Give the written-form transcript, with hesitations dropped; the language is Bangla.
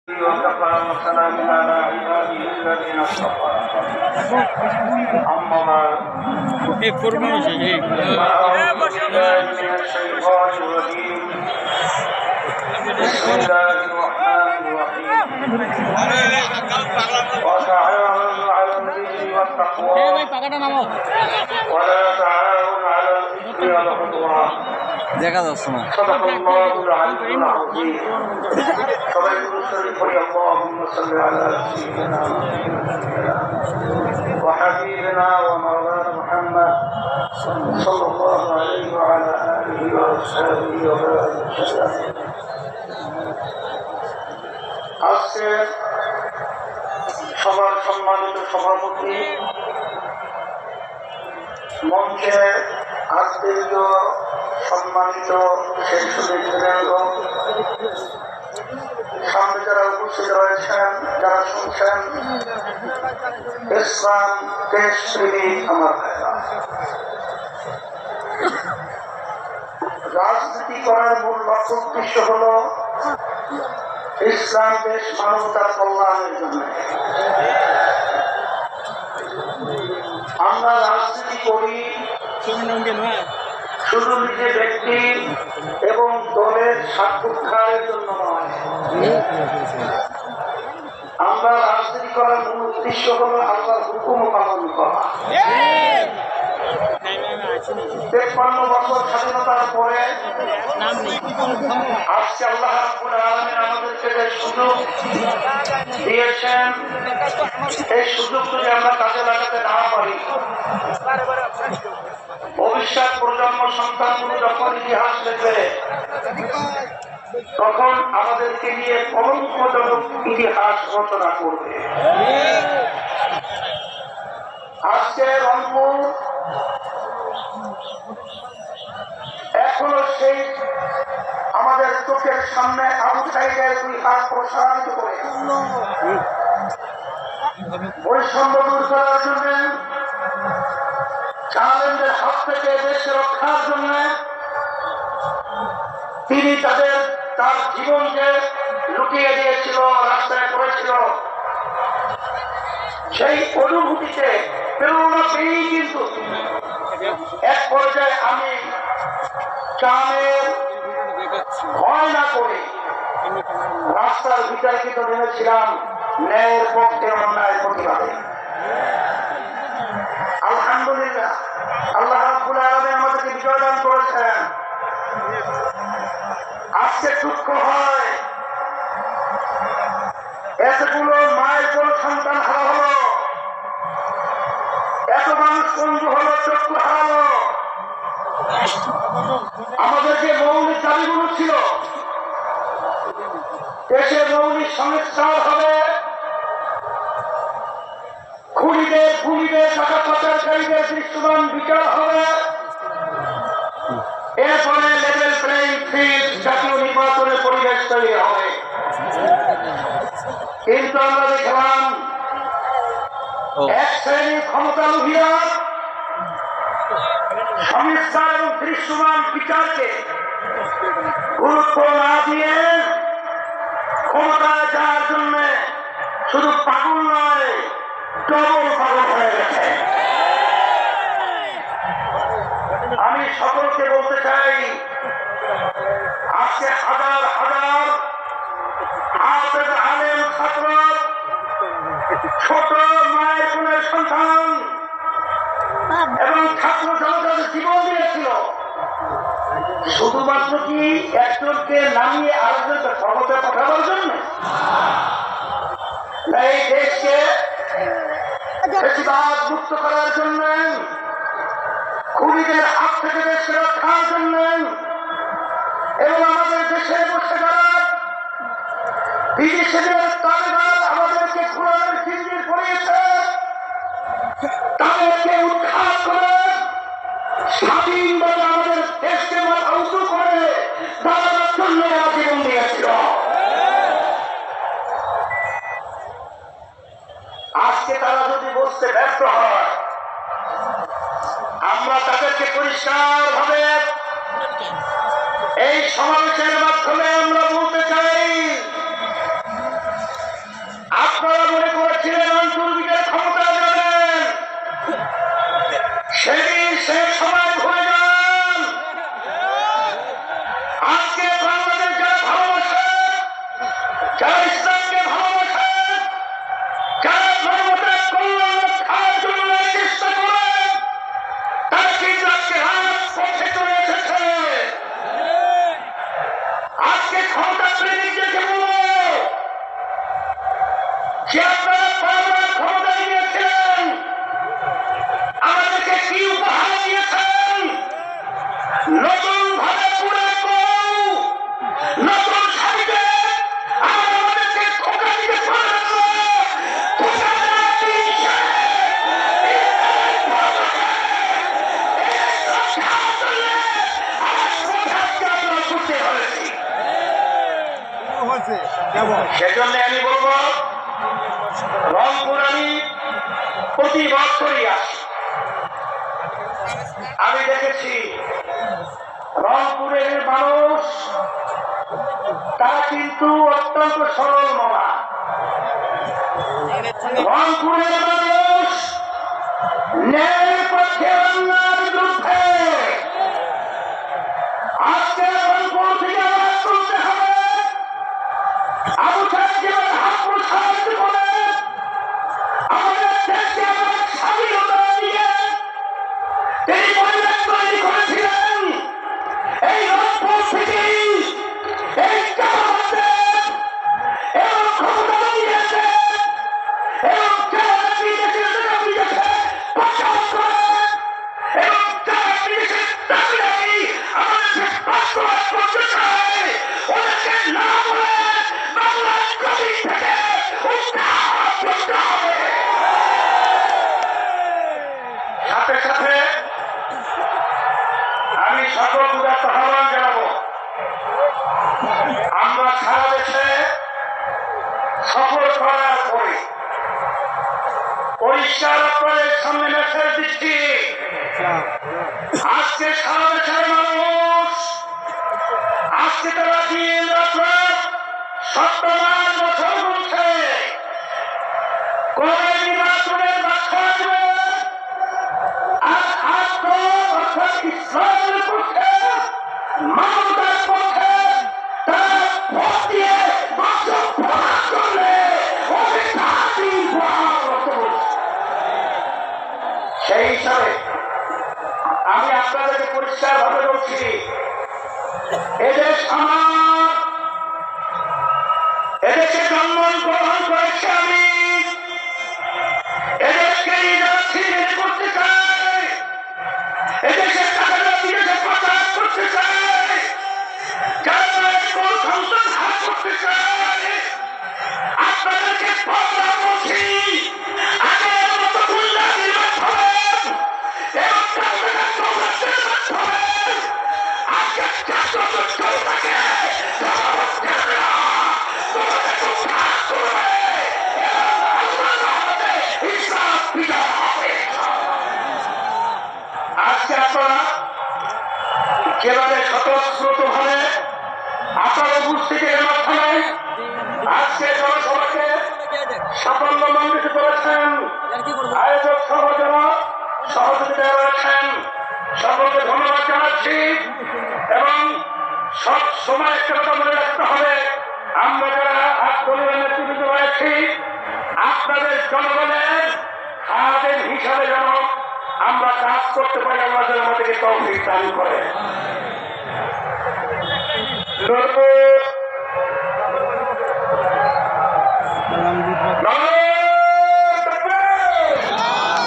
وكفى وسلام على عباده الذين اصطفى أما بعد فأعوذ بالله من الشيطان الرجيم بسم الله الرحمن الرحيم وتعاونوا على البر والتقوى ولا تعاونوا على الإثم والعدوان দেখা যাচ্ছে না। সাদাকাল্লাহুল আলিয়্যুল আযীম। সবাই দুরূদ শরীফ পড়ি। আল্লাহুম্মা সাল্লি আলা সাইয়্যিদিনা ওয়া হাবিবিনা ওয়া মাওলানা মুহাম্মদ সাল্লাল্লাহু আলাইহি ওয়া আলা আলিহি ওয়া আসহাবিহি ওয়া বারাকাতুহু। আজকে সবার সম্মানিত সভাপতি, মঞ্চে আত্মীয় সম্মানিত সেই সুদীর্ঘ সামনে যারা উপস্থিত রয়েছেন, যারা শুনছেন, ইসলাম দেশ প্রেমী আমার ভাইরা, রাজনীতি করার মূল লক্ষ্য উদ্দেশ্য হল ইসলাম দেশ মানবতার কল্যাণের জন্য। আমরা রাজনীতি করি শুধু নিজের ব্যক্তি এবং দলের স্বার্থ উদ্ধারের জন্য নয়। আমরা রাজনীতি করার মূল উদ্দেশ্য হল আল্লাহর হুকুম পালন করা। 53 বছর স্বাধীনতার পরে আজকে আল্লাহ রাব্বুল আলামিন আমাদেরকে যে সুযোগ দিয়েছেন, এই সুযোগ যদি আমরা কাজে লাগাতে না পারি, ভবিষ্যৎ প্রজন্ম সন্তানগুলো যখন ইতিহাস লেখবে তখন আমাদেরকে নিয়ে কলঙ্কজনক ইতিহাস রচনা করবে। আজকে রংপুর এখনো সেই আমাদের চোখের সামনে আবু সাইদের দুই হাত প্রসারিত করে বৈষম্য দূর করার জন্য, জালেমদের হাত থেকে দেশকে রক্ষার জন্য তিনি তার জীবনকে লুটিয়ে দিয়েছিল, রাস্তায় পড়েছিল। সেই অনুভূতিতে প্রেরণা পেয়েই কিন্তু এক পর্যায়ে আমি কামের ভয় না করে রাস্তার ভিতরে কিন্তু নেমেছিলাম ন্যায়ের পক্ষে, অন্যায়ের প্রতিবাদে। আলহামদুলিল্লাহ, আল্লাহ রাব্বুল আলামিন আমাদেরকে বিজয় দান করেছেন। আজকে দুঃখ হয় এতগুলো মায়ের কোন সন্তান হারা হলো, এত মানুষ বন্ধু হলো, চক্ষু হারালো। আমাদের যে মৌলিক দাবিগুলো ছিল, দেশে মৌলিক সংস্কার হবে, খুনিদের টাকা পাচারকারীদের দৃশ্যমান বিচার হবে, এরপরে লেভেল প্লেইং ফিল্ড, জাতীয় নির্বাচনের পরিবেশ তৈরি হবে। কিন্তু আমরা দেখলাম এক শ্রেণীর ক্ষমতালোভীরা সংস্কার এবং দৃশ্যমান বিচারকে গুরুত্ব না দিয়ে ক্ষমতায় যাওয়ার জন্য শুধু পাগল নয়, ডবল পাগল হয়ে গেছে। আমি সকলকে বলতে চাই, আজকে হাজার হাজার হাফেজ আলেম ছাত্র, ছোট মায়ের কোনের সন্তান এবং ছাত্র জনতার জীবন দিয়েছিল শুধুমাত্র কি একজনকে নামিয়ে আরেকজনকে ক্ষমতায় পাঠাবার জন্য? এই দেশকে ফ্যাসিবাদ মুক্ত করার জন্য, খুনিদের হাত থেকে দেশকে রক্ষার জন্য, এবং আমাদের দেশে বসে যারা বিদেশিদের তালেবান আমাদেরকে ঘোরানোর জিঞ্জির পড়িয়েছে, তাদেরকে উৎখাত করে স্বাধীনভাবে আমাদের দেশকে মাথা উঁচু করে তাদের জন্য জীবন দিয়েছিল। আজকে তারা যদি বুঝতে ব্যর্থ হয়, আমরা তাদেরকে পরিষ্কার ভাবে এই সমাবেশের মাধ্যমে আমরা বলতে চাই, যারা ইসলামকে ভালোবাসেন, যারা ধর্মটার কল্যাণ রক্ষার জন্য চেষ্টা করেন, তারা কিন্তু আজকে রাজপথে চলে এসেছে। আজকে ক্ষমতা প্রেমীদেরকে বলবো যে আপনারা বারবার ক্ষমতা নিয়েছিলেন, আমাদেরকে কি উপহার দিয়েছেন? নতুন ভাবে পুরো বউ, নতুন শাড়িতে আমাদেরকে ধোঁকা দিতে পারবেন না। ধোঁকা দেওয়ার দিন শেষ। সেজন্য আমি বলবো, রংপুর আমি প্রতি বছরই আসি। আমি দেখেছি রংপুরের মানুষ তারা কিন্তু অত্যন্ত সরল মনা। রংপুরের মানুষ ন্যায়ের পক্ষে, অন্যায়ের বিরুদ্ধে। আজকে রংপুর থেকে আওয়াজ তুলতে হবে। আবু সাহেব যেভাবে হাত প্রসারিত করে আমাদের দেশকে আমাদের স্বাধীনতা দিয়ে তিনি পরিবেশ তৈরি করেছিলেন। এই রংপুর থেকে এই জামাতের এবং ক্ষমতা নিয়েছে এবং যারা বিদেশে বিদেশে প্রচার করে এবং যারা বিদেশের দাবি দাবি আমাদের বাস্তবায়ন করতে চায়, ওদেরকে না বলে বাংলার জমি থেকে উদ্ধার করতে হবে। সাথে সাথে আমি সকল উদাত্ত আহ্বান জানাবো, আমরা সারা দেশে সফর করার পরে পরিষ্কার আপনাদের সামনে মেসেজ দিচ্ছি, আজকে সারা দেশের মানুষ আজকে তারা দিন রাত্র সপ্তমান বছর বলছে কবে নির্বাচনের ব্যাখ্যা আসবে। আর আত্ম অর্থাৎ ইসলামের পক্ষে, মানবতার পক্ষে তারা ভোট দিয়ে বাস্তব প্রমাণ করলে সেই হিসাবে আমি আপনাদেরকে পরিষ্কার ভাবে বলছি, এদেশ আমার, এদেশে জন্মগ্রহণ করেছে আমি, এদেশকে নিজে করতে চাই, এদেশের টাকাটা বিদেশে প্রচার করতে চাই, যারা কোন সন্তান হাত করতে চাই। আপনাদেরকে বারবার বলছি, আগের মতো গুন্ডাগির মাধ্যমে এবং টাকার মাধ্যমে আজকে জনতাকে আজকে আপনারা যেভাবে স্বতঃস্ফূর্ত ভাবে আপনার উপস্থিতির মাধ্যমে আজকে জনসভাকে সাফল্য মণ্ডিত করেছেন, আয়োজক সহ যারা সহযোগিতা রয়েছেন সকলকে ধন্যবাদ জানাচ্ছি। এবং সব সময় একটা কথা মনে রাখতে হবে, আমরা যারা দলীয় নেতৃত্ব রয়েছি আপনাদের জনগণের খাদেম হিসাবে যেন আমরা কাজ করতে পারি, আমাদের আমাদেরকে তৌফিক দান করে।